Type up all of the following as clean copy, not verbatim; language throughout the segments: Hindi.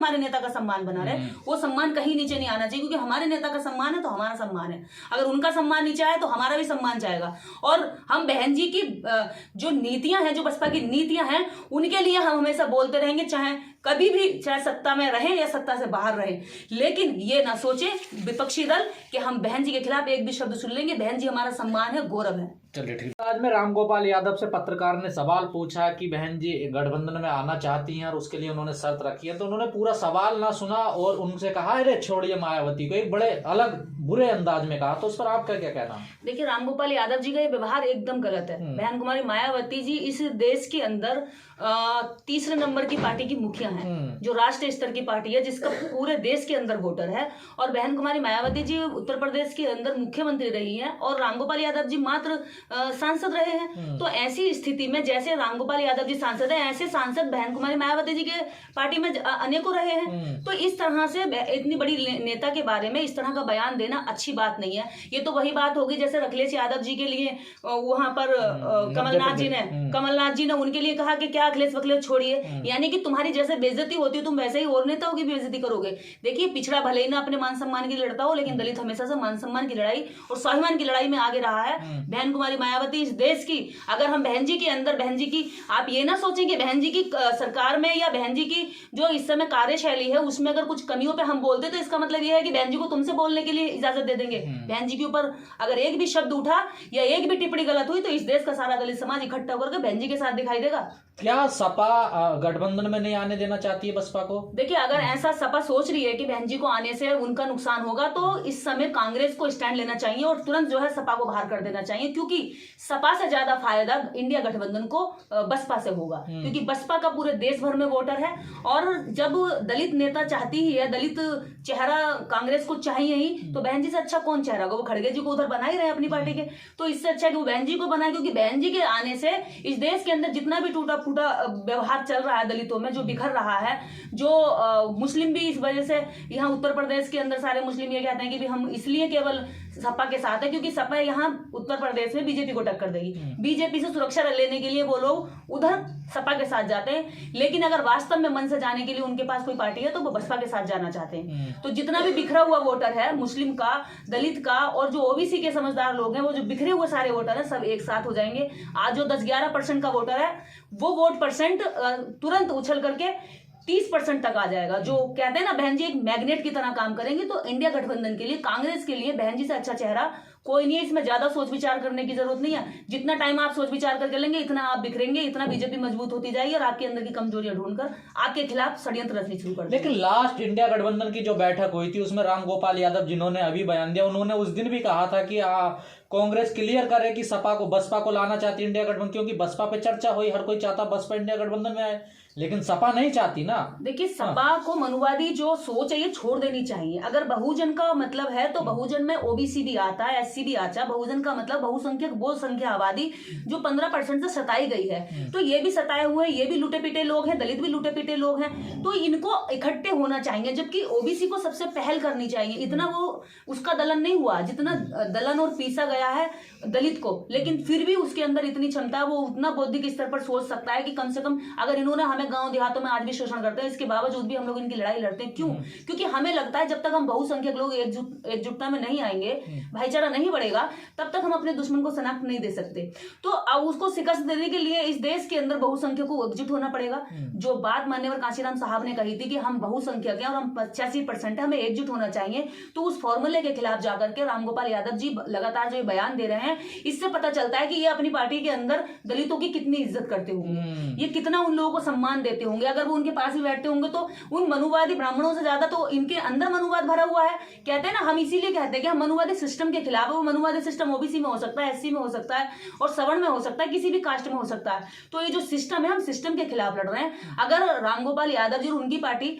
हमारे नेता का सम्मान बना रहे, वो सम्मान कहीं नीचे नहीं आना चाहिए, क्योंकि हमारे नेता का सम्मान है तो हमारा सम्मान है। अगर उनका सम्मान नीचे आए तो हमारा भी सम्मान जाएगा। और हम बहन जी की जो नीतियां हैं, जो बसपा की नीतियां हैं, उनके लिए हम हमेशा बोलते रहेंगे, चाहे कभी भी, चाहे सत्ता में रहें या सत्ता से बाहर रहें। लेकिन ये ना सोचे विपक्षी दल कि हम बहन जी के खिलाफ एक भी शब्द सुन लेंगे। बहन जी हमारा सम्मान है, गौरव है। चलिए ठीक। आज में रामगोपाल यादव से पत्रकार ने सवाल पूछा कि बहन जी गठबंधन में आना चाहती हैं और उसके लिए उन्होंने शर्त रखी है, तो उन्होंने पूरा सवाल ना सुना और उनसे कहा अरे छोड़िए मायावती को, एक बड़े अलग बुरे अंदाज में कहा। तो उस पर आपका क्या कहना है? देखिए, रामगोपाल यादव जी का ये व्यवहार एकदम गलत है। बहन कुमारी मायावती जी इस देश के अंदर तीसरे नंबर की पार्टी की मुखिया हैं, जो राष्ट्रीय स्तर की पार्टी है, जिसका पूरे देश के अंदर वोटर है। और बहन कुमारी मायावती जी उत्तर प्रदेश के अंदर मुख्यमंत्री रही है और रामगोपाल यादव जी मात्र सांसद रहे हैं। तो ऐसी स्थिति में जैसे रामगोपाल यादव जी सांसद है, ऐसे सांसद बहन कुमारी मायावती जी के पार्टी में अनेकों रहे हैं। तो इस तरह से इतनी बड़ी नेता के बारे में इस तरह का बयान देना अच्छी बात नहीं है। ये तो वही बात होगी जैसे अखिलेश यादव जी के लिए वहां पर कमलनाथ जी ने उनके लिए कहा कि क्या अखिलेश वखिलेश छोड़िए, यानी कि तुम्हारी जैसे बेइज्जती होती है तुम वैसे ही और नेताओं की बेइज्जती करोगे। देखिए, पिछड़ा भले ही ना अपने मान सम्मान की लड़ता हो, लेकिन दलित हमेशा से मान सम्मान की लड़ाई और स्वाभिमान की लड़ाई में आगे रहा है। बहन कुमारी मायावती इस देश की, अगर हम बहन जी के अंदर, बहन जी की, आप ये ना सोचें कि बहन जी की सरकार में या बहन जी की जो इस समय कार्यशैली है उसमें अगर कुछ कमियों पे हम बोलते तो इसका मतलब यह है कि बहन जी को तुमसे बोलने के लिए इजाजत दे देंगे। बहन जी के ऊपर अगर एक भी शब्द उठा या एक भी टिप्पणी गलत हुई तो इस देश का सारा दलित समाज इकट्ठा होकर बहन जी के साथ दिखाई देगा। क्या सपा गठबंधन में नहीं आने देना चाहती है बसपा को? देखिए, अगर ऐसा सपा सोच रही है कि बहन जी को आने से उनका नुकसान होगा तो इस समय कांग्रेस को स्टैंड लेना चाहिए और तुरंत जो है सपा को बाहर कर देना चाहिए, क्योंकि सपा से ज्यादा फायदा इंडिया गठबंधन को बसपा से होगा, क्योंकि बसपा का पूरे देश भर में वोटर है। और जब दलित नेता चाहती ही है, दलित चेहरा कांग्रेस को चाहिए ही, तो बहन जी से अच्छा कौन चेहरा होगा? वो खड़गे जी को उधर बना ही रहे अपनी पार्टी के, तो इससे अच्छा है कि वो बहन जी को बनाए, क्योंकि बहन जी के आने से इस देश के अंदर जितना भी टूटा फूटा व्यवहार चल रहा है दलितों में, जो बिखर रहा है, जो मुस्लिम भी इस वजह से यहाँ उत्तर प्रदेश के अंदर सारे मुस्लिम ये कहते हैं कि भी हम इसलिए केवल सपा के साथ है क्योंकि सपा यहाँ उत्तर प्रदेश में बीजेपी को टक्कर देगी। बीजेपी से सुरक्षा लेने के लिए वो लोग उधर सपा के साथ जाते हैं, लेकिन अगर वास्तव में मन से जाने के लिए उनके पास कोई पार्टी है तो वो बसपा के साथ जाना चाहते हैं। तो जितना भी बिखरा हुआ वोटर है, मुस्लिम का, दलित का और जो ओबीसी के समझदार लोग हैं, वो जो बिखरे हुए सारे वोटर हैं, सब एक साथ हो जाएंगे। आज जो 10-11% का वोटर है, वो वोट परसेंट तुरंत उछल करके 30% तक आ जाएगा। जो कहते हैं ना, बहन जी एक मैग्नेट की तरह काम करेंगे। तो इंडिया गठबंधन के लिए, कांग्रेस के लिए बहन जी से अच्छा चेहरा कोई नहीं है। इसमें ज्यादा सोच विचार करने की जरूरत नहीं है। जितना टाइम आप सोच विचार करके लेंगे, इतना आप बिखरेंगे, इतना बीजेपी मजबूत होती जाएगी और आपके अंदर की कमजोरियां ढूंढकर आपके खिलाफ षड्यंत्र रचनी शुरू कर देगी। लेकिन लास्ट इंडिया गठबंधन की जो बैठक हुई थी उसमें रामगोपाल यादव, जिन्होंने अभी बयान दिया, उन्होंने उस दिन भी कहा था कि कांग्रेस क्लियर करे कि सपा को, बसपा को लाना चाहती है इंडिया गठबंधन, क्योंकि बसपा पे चर्चा हुई, हर कोई चाहता बसपा इंडिया गठबंधन में आए, लेकिन सपा नहीं चाहती ना। देखिए, सपा को मनुवादी जो सोच है ये छोड़ देनी चाहिए। अगर बहुजन का मतलब है तो बहुजन में ओबीसी भी आता है, एससी भी आता है। बहुजन का मतलब बहुसंख्यक, वो संख्या आबादी जो 15% से सताई गई है। तो ये भी सताए हुए हैं, ये भी लुटे पिटे लोग हैं, दलित भी लुटे पिटे लोग हैं, तो इनको इकट्ठे होना चाहिए। जबकि ओबीसी को सबसे पहल करनी चाहिए। इतना वो उसका दलन नहीं हुआ जितना दलन और पीसा गया है दलित को, लेकिन फिर भी उसके अंदर इतनी क्षमता है, वो उतना बौद्धिक स्तर पर सोच सकता है कि कम से कम अगर इन्होंने हमें गांव देहातों में आज भी शोषण करते हैं, इसके बावजूद भी हम लोग इनकी लड़ाई लड़ते हैं। क्यों? क्योंकि हमें लगता है जब तक हम बहुसंख्यक लोग एकजुटता में नहीं आएंगे, भाईचारा नहीं बढ़ेगा, तब तक हम अपने दुश्मन को शनाख्त नहीं दे सकते। तो अब उसको शिकस्त देने के लिए इस देश के अंदर बहुसंख्यक को एकजुट होना पड़ेगा। जो बात माननीय कांशीराम साहब ने कही थी कि हम बहुसंख्यक हैं और हम 85% है, हमें एकजुट होना चाहिए, तो उस फॉर्मूले के खिलाफ जाकर के रामगोपाल यादव जी लगातार जो बयान दे रहे हैं, इससे पता चलता है कि ये अपनी पार्टी के अंदर दलितों की कितनी इज्जत करते होंगे, ये कितना उन लोगों को सम्मान देते होंगे। अगर वो उनके पास भी बैठते होंगे तो उन मनुवादी ब्राह्मणों से ज्यादा तो इनके अंदर मनुवाद भरा हुआ है। कहते हैं ना, हम इसीलिए कहते हैं कि हम मनुवादी सिस्टम के खिलाफ है। वो मनुवादी सिस्टम ओबीसी में हो सकता है, एससी में हो सकता है और सवर्ण में हो सकता है, किसी भी कास्ट में हो सकता है। तो ये जो सिस्टम है, हम सिस्टम के खिलाफ लड़ रहे हैं। अगर रामगोपाल यादव जी और उनकी पार्टी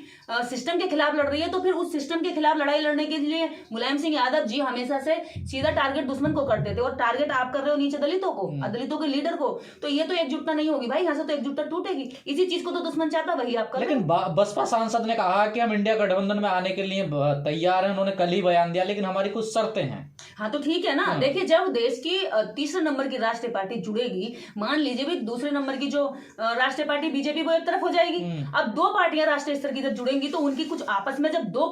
सिस्टम के खिलाफ लड़ रही है, तो फिर उस सिस्टम के खिलाफ लड़ाई लड़ने के लिए मुलायम सिंह यादव जी हमेशा से सीधा टारगेट दुश्मन को करते थे, और टारगेट आप कर रहे हो नीचे दलितों को, दलितों के लीडर को। तो ये तो एकजुटता नहीं होगी भाई, यहाँ से तो एकजुटता टूटेगी। इसी चीज जिसको तो दुश्मन चाहता वही आप कर। लेकिन बसपा सांसद ने कहा कि हम इंडिया गठबंधन में आने के लिए तैयार हैं, उन्होंने कल ही बयान दिया, लेकिन हमारी कुछ शर्तें हैं। हाँ तो ठीक है ना। देखिए जब देश की तीसरे नंबर की राष्ट्रीय पार्टी जुड़ेगी, मान लीजिए भी दूसरे नंबर की जो राष्ट्रीय पार्टी बीजेपी वो एक तरफ हो जाएगी। अब दो पार्टियां राष्ट्रीय स्तर की जब जुड़ेंगी तो उनकी कुछ आपस में जब दो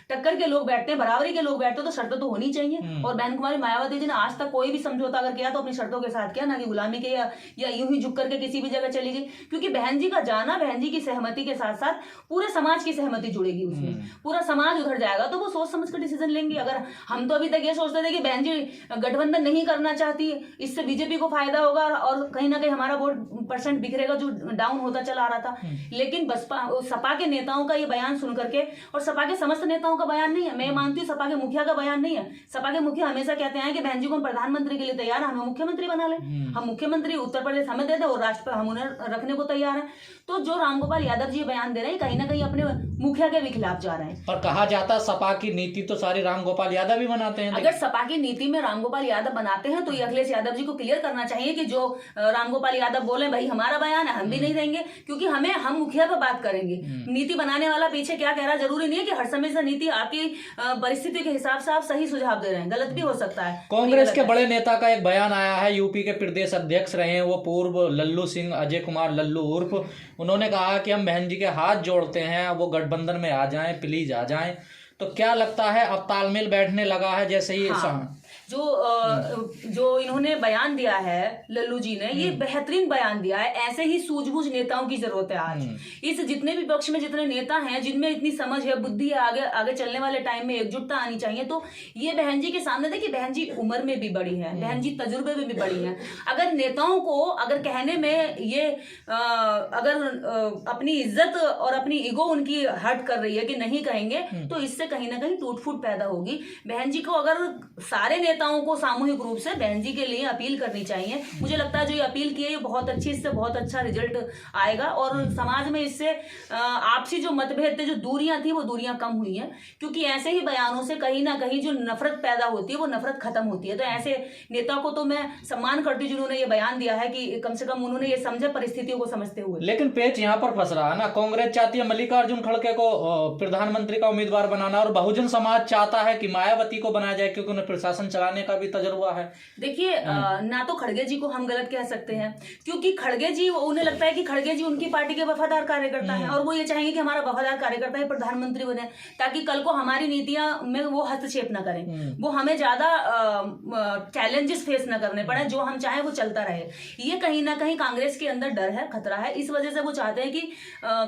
टक्कर के लोग बैठते हैं, बराबरी के लोग बैठते हैं, तो शर्तें तो होनी चाहिए। और बहन कुमारी मायावती जी ने आज तक कोई भी समझौता अगर किया तो अपनी शर्तों के साथ किया, ना कि गुलामी के या यूं ही झुक करके किसी भी जगह चली गई। क्योंकि बहन जी का जाना, बहन जी की सहमति के साथ साथ पूरे समाज की सहमति जुड़ेगी उसमें, पूरा समाज उधर जाएगा तो वो सोच समझ कर डिसीजन लेंगे। अगर हम तो अभी तक ये सोचते थे कि बहन जी गठबंधन नहीं करना चाहती, इससे बीजेपी को फायदा होगा और कहीं ना कहीं हमारा वोट परसेंट बिखरेगा, जो डाउन होता चला आ रहा था। लेकिन बसपा सपा के नेताओं का ये बयान सुन करके, और सपा के समस्त नेताओं का बयान नहीं है, मैं मानती हूँ सपा के मुखिया का बयान नहीं है। सपा के मुखिया हमेशा कहते हैं कि बहन जी को हम प्रधानमंत्री के लिए तैयार है, हमें मुख्यमंत्री बना लें, हम मुख्यमंत्री उत्तर प्रदेश हमें दे दे और राष्ट्र हम उन्हें रखने को तैयार है। तो जो रामगोपाल यादव जी बयान दे रहे हैं कहीं ना कहीं अपने मुखिया के भी खिलाफ जा रहे हैं। और कहा जाता है सपा की नीति तो सारी रामगोपाल यादव ही बनाते हैं। अगर सपा की नीति में रामगोपाल यादव बनाते हैं तो ये अखिलेश यादव जी को क्लियर करना चाहिए कि जो रामगोपाल यादव बोले भाई हमारा बयान है, हम भी नहीं देंगे, क्योंकि हम मुखिया पर बात करेंगे। नीति बनाने वाला पीछे क्या कह रहा है जरूरी नहीं है कि हर समय से नीति आपकी परिस्थिति के हिसाब से आप सही सुझाव दे रहे हैं, गलत भी हो सकता है। कांग्रेस के बड़े नेता का एक बयान आया है, यूपी के प्रदेश अध्यक्ष रहे हैं वो पूर्व लल्लू सिंह, अजय कुमार लल्लू उर्फ, उन्होंने कहा कि हम बहन जी के हाथ जोड़ते हैं, वो गठबंधन में आ जाएं, प्लीज आ जाएं। तो क्या लगता है अब तालमेल बैठने लगा है जैसे ही? हाँ, जो इन्होंने बयान दिया है लल्लू जी ने, ये बेहतरीन बयान दिया है। ऐसे ही सूझबूझ नेताओं की जरूरत है आज। इस जितने भी पक्ष में जितने नेता हैं जिनमें इतनी समझ है, बुद्धि है, आगे आगे चलने वाले टाइम में एकजुटता आनी चाहिए। तो ये बहन जी के सामने देखिए, बहन जी उम्र में भी बड़ी है, बहन जी तजुर्बे में भी बड़ी है। अगर नेताओं को अगर कहने में ये अगर अपनी इज्जत और अपनी ईगो उनकी हर्ट कर रही है कि नहीं कहेंगे, तो इससे कहीं ना कहीं टूट फूट पैदा होगी। बहन जी को अगर सारे नेताओं को सामूहिक रूप से बहन जी के लिए अपील करनी चाहिए। मुझे लगता है जो ये अपील की है ये बहुत अच्छी, इससे बहुत अच्छा रिजल्ट आएगा और समाज में इससे आपसी जो मतभेद थे, जो दूरियां थी, वो दूरियां कम हुई हैं। क्योंकि ऐसे ही बयानों से कहीं ना कहीं जो नफरत पैदा होती है वो नफरत खत्म होती है। तो ऐसे नेता को तो मैं सम्मान करती हूँ जिन्होंने ये बयान दिया है कि कम से कम उन्होंने ये समझे परिस्थितियों को समझते हुए। लेकिन पेच यहाँ पर फंस रहा है ना, कांग्रेस चाहती है मल्लिकार्जुन खड़गे को प्रधानमंत्री का उम्मीदवार बनाना और बहुजन समाज चाहता है कि मायावती को बनाया जाए क्योंकि उन्हें प्रशासन चलाने का भी तजुर्बा है। देखिए ना तो खड़गे जी को हम गलत कह सकते हैं, क्योंकि खड़गे जी, उन्हें लगता है कि खड़गे जी उनकी पार्टी के वफादार कार्यकर्ता हैं और वो ये चाहेंगे कि हमारा वफादार कार्यकर्ता ही प्रधानमंत्री बने, ताकि कल को हमारी नीतियां में वो हस्तक्षेप न करें, वो हमें ज्यादा चैलेंजेस फेस न करने पड़े, जो हम चाहें वो चलता रहे। ये कहीं ना कहीं कांग्रेस के अंदर डर है, खतरा है। इस वजह से वो चाहते हैं कि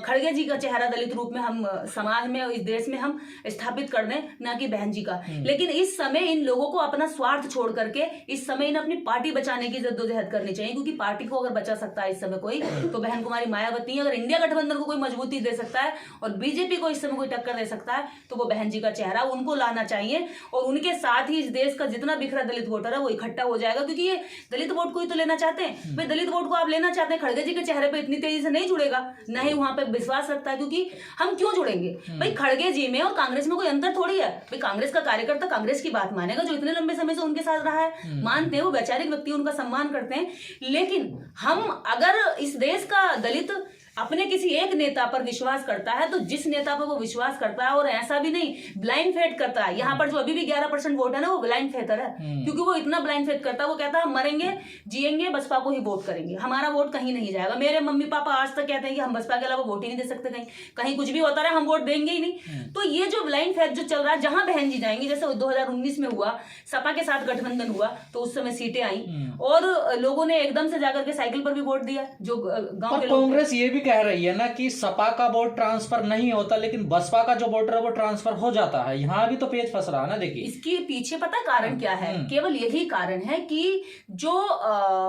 खड़गे जी का चेहरा दलित रूप में हम समाज में, इस देश में हम स्थापित कर दें, ना कि बहन जी का। लेकिन इस समय इन लोगों को अपना स्वार्थ छोड़ करके इस समय इन्हें अपनी पार्टी बचाने की जद्दोजहद करनी चाहिए, क्योंकि पार्टी को अगर बचा सकता है इस समय कोई, तो बहन कुमारी मायावती। अगर इंडिया गठबंधन को कोई मजबूती दे सकता है और बीजेपी को इस समय कोई टक्कर दे सकता है, तो वो बहन जी का चेहरा उनको लाना चाहिए और उनके साथ ही इस देश का जितना बिखरा दलित वोटर है वो इकट्ठा हो जाएगा। क्योंकि ये दलित वोट को ही तो लेना चाहते हैं। भाई दलित वोट को आप लेना चाहते हैं, खड़गे जी के चेहरे पे इतनी तेजी से नहीं जुड़ेगा, ना ही वहां पे विश्वास रखता है। क्योंकि हम क्यों जुड़ेंगे भाई, खड़गे जी में और कांग्रेस में कोई अंतर थोड़ी है। भाई कांग्रेस का कार्यकर्ता कांग्रेस की बात मानेगा जो इतने लंबे समय से उनके साथ रहा है, मानते हैं, वो वैचारिक व्यक्ति, उनका सम्मान करते हैं। लेकिन हम अगर इस देश का दलित अपने किसी एक नेता पर विश्वास करता है, तो जिस नेता पर वो विश्वास करता है, और ऐसा भी नहीं ब्लाइंड फेथ करता है, यहाँ पर जो अभी भी 11% वोट है ना, वो ब्लाइंड फेथर है। क्योंकि वो इतना ब्लाइंड फेथ करता है, वो कहता है मरेंगे जिएंगे बसपा को ही वोट करेंगे, हमारा वोट कहीं नहीं जाएगा। मेरे मम्मी पापा आज तक कहते हैं कि हम बसपा के अलावा वोट ही नहीं दे सकते, कहीं कुछ भी होता रहे हम वोट देंगे ही नहीं। तो ये जो ब्लाइंड फेथ जो चल रहा है, जहां बहन जी जाएंगी, जैसे 2019 में हुआ, सपा के साथ गठबंधन हुआ तो उस समय सीटें आई और लोगों ने एकदम से जाकर के साइकिल पर भी वोट दिया, जो गांव के लोग। कांग्रेस ये भी कह रही है ना कि सपा का वोट ट्रांसफर नहीं होता, लेकिन बसपा का जो वोटर है वो ट्रांसफर हो जाता है। यहाँ भी तो पेच फंस रहा है ना। देखिए इसके पीछे पता कारण क्या है, केवल यही कारण है कि जो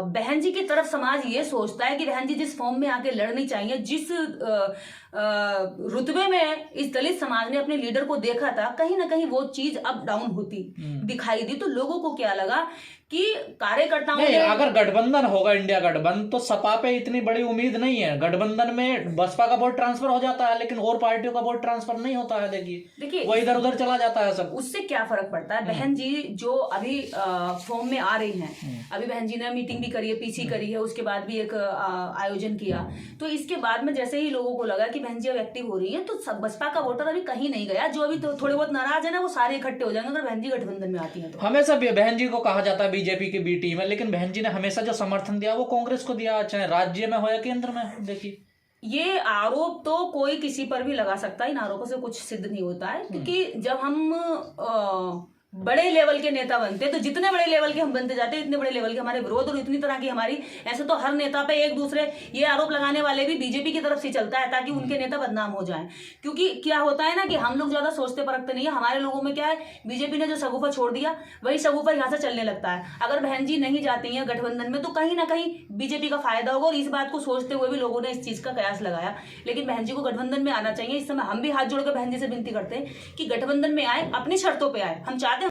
बहन जी की तरफ समाज ये सोचता है कि बहन जी जिस फॉर्म में आके लड़नी चाहिए, जिस रुतबे में इस दलित समाज ने अपने लीडर को देखा था, कहीं ना कहीं वो चीज अप डाउन होती दिखाई दी। तो लोगों को क्या लगा कि कार्यकर्ताओं नहीं, ने अगर गठबंधन होगा इंडिया गठबंधन तो सपा पे इतनी बड़ी उम्मीद नहीं है। गठबंधन में बसपा का वोट ट्रांसफर हो जाता है लेकिन और पार्टियों का वोट ट्रांसफर नहीं होता है। देखिए वो इधर उधर चला जाता है सब। उससे क्या फर्क पड़ता है? बहन जी जो अभी फॉर्म में आ रही हैं, अभी बहन जी ने मीटिंग भी करी है, पीसी करी है, उसके बाद भी एक आयोजन किया, तो इसके बाद में जैसे ही लोगों को लगा कि बहन जी अब एक्टिव हो रही है तो बसपा का वोटर अभी कहीं नहीं गया। जो अभी तो थोड़े बहुत नाराज है ना, वो सारे इकट्ठे हो जाएंगे अगर बहन जी गठबंधन में आती है तो। हमेशा बहन जी को कहा जाता है बीजेपी की बी टीम है, लेकिन बहन जी ने हमेशा जो समर्थन दिया वो कांग्रेस को दिया, चाहे राज्य में हो या केंद्र में। देखिए ये आरोप तो कोई किसी पर भी लगा सकता है, इन आरोपों से कुछ सिद्ध नहीं होता है, क्योंकि जब हम बड़े लेवल के नेता बनते हैं तो जितने बड़े लेवल के हम बनते जाते हैं इतने बड़े लेवल के हमारे विरोध और इतनी तरह की हमारी, ऐसे तो हर नेता पे एक दूसरे ये आरोप लगाने वाले भी बीजेपी की तरफ से चलता है ताकि उनके नेता बदनाम हो जाएं। क्योंकि क्या होता है ना कि हम लोग ज्यादा सोचते परखते नहीं है। हमारे लोगों में क्या है, बीजेपी ने जो शगुफा छोड़ दिया वही शगुफा यहाँ से चलने लगता है। अगर बहन जी नहीं जाती है गठबंधन में तो कहीं ना कहीं बीजेपी का फायदा होगा, और इस बात को सोचते हुए भी लोगों ने इस चीज का कयास लगाया। लेकिन बहन जी को गठबंधन में आना चाहिए। इस समय हम भी हाथ जोड़ कर बहन जी से विनती करते हैं कि गठबंधन में आए, अपनी शर्तों पर आए। हम चाहते